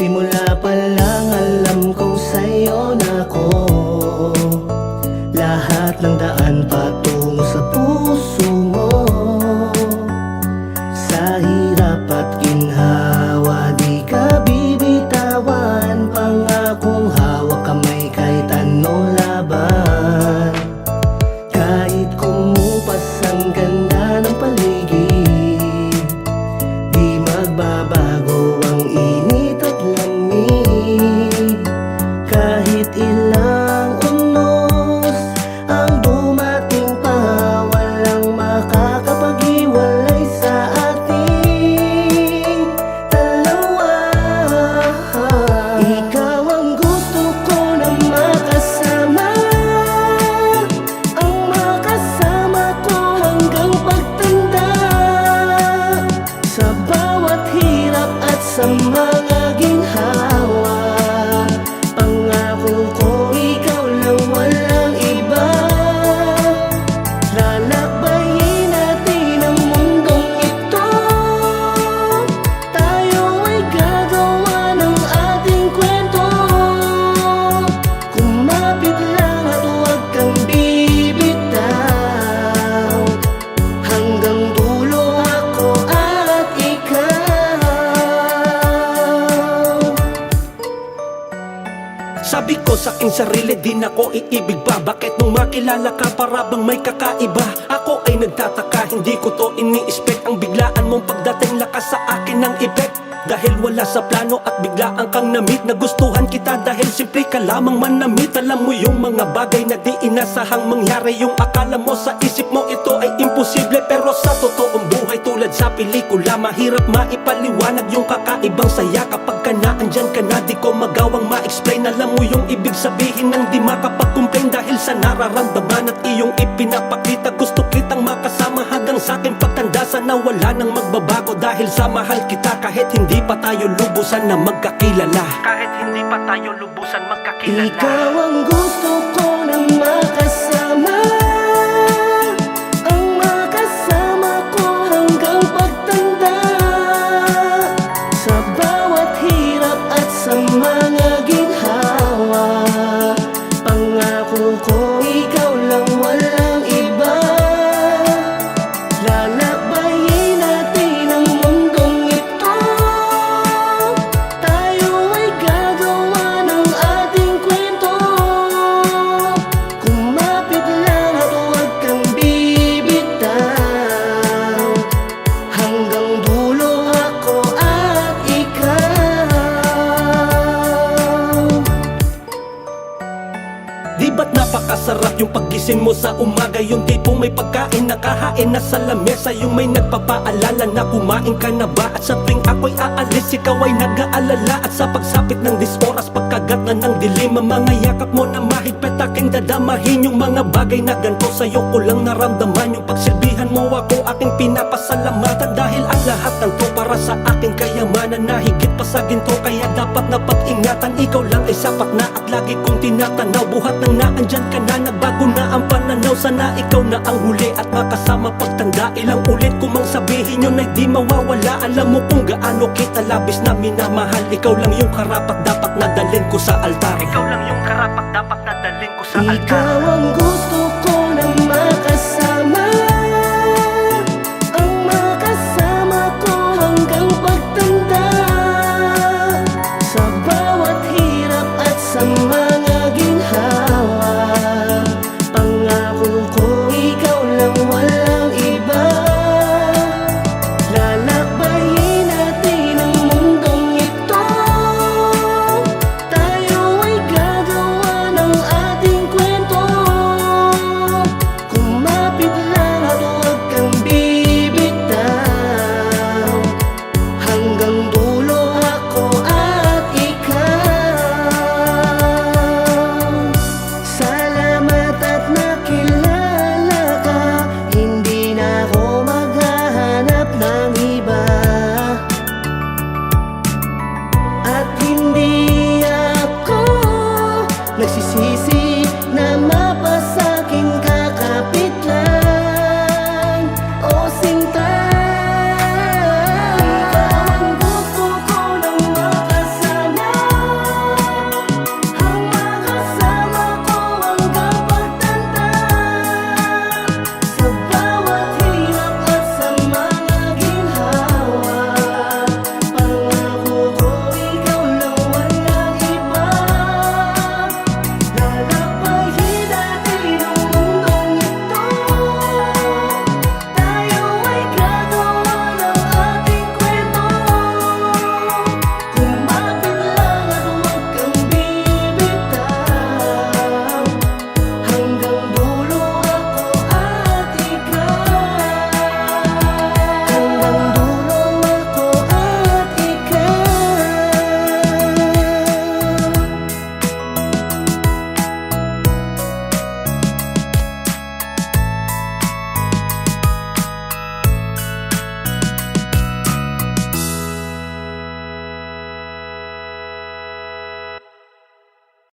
Simula pa lang alam kong sa'yo na ako. Lahat ng daan patungo sa puso mo. Sa hirap at ginhawa di ka bibitawan. Pangakong hawak kamay kahit anong laban. Kahit kumupas ang ganda ng paligid, di magbabago ang init at lamig. Kahit ilang unos ang dumating pa, walang makakapag-iwalay sa ating dalawa. Ikaw ang gusto ko na makasama, ang makasama ko hanggang pagtanda. Sa bawat hirap at sa mga ginhawa, pangako ko ikaw lang walang iba. Lalakbayin natin ang mundong ito. Tayo ay gagawa ng ating kwento. Kumapit lang at huwag kang bibitaw. Hanggang dulo ako at ikaw. Sabi ko sa aking sarili, di na ko iibig pa. Bakit nung makilala ka para bang may kakaiba? Ako ay nagtataka, hindi ko to ini-expect. Ang biglaan mong pagdating lakas sa akin ng effect. Dahil wala sa plano at biglaan kang na-meet. Nagustuhan kita dahil simple ka lamang manamit. Alam mo yung mga bagay na di inasahang mangyari. Yung akala mo sa isip mo ito ay imposible, pero sa totoong buhay tulad sa pelikula, mahirap maipaliwanag yung kakaibang saya. Kapag ka na andyan ka na, di ko magawang ma-explain. Alam mo yung ibig sabihin ng di makapag-complain. Dahil sa nararamdaman at iyong ipinapakita, gusto kitang makasama hanggang sa aking pagtanda. Sana wala nang magbabago dahil sa mahal kita. Kahit hindi pa tayo lubusan na magkakilala. Kahit hindi pa tayo lubusan magkakilala. Ikaw ang gusto ko na makasama, ang makasama ko hanggang pagtanda. Sa bawat hirap at sa mga ginhawa, pangako ko ikaw lang walang iba. Lalakbayin natin ang mundong ito. Tayo ay gagawa ng ating kwento. Kumapit lang at huwag kang bibitaw. Hanggang dulo ako at ikaw. Di ba't napakasarap yung paggising mo sa umaga? Yung tipong may pagkain nakahain na sa lamesa. Yung may nagpapaalala na kumain ka na ba? At sa tuwing ako'y aalis, ikaw ay nag-aalala. At sa pagsapit ng 10 oras, pagkagat na ng dilim, ang mga yakap mo na mahigpit aking dadamahin. Yung mga bagay na ganito sa'yo ko lang naramdaman. Yung pagsilbihan mo ako aking pinapasalamatan. Dahil ang lahat ng to para sa aking kayamanan na higit pa sa ginto, kaya dapat na pag-ingatan. Ikaw lang ay sapat na at lagi kong tinatanaw. Buhat nang naandyan ka na, nagbago na ang pananaw. Sana ikaw na ang huli at makasama pagtanda. Ilang ulit ko mang sabihin yun ay di mawawala. Alam mo kung gaano kita labis na minamahal. Ikaw lang yung karapat dapat na dalhin ko sa altar. Ikaw lang yung karapat dapat na dalhin ko sa altar. Ikaw ang gusto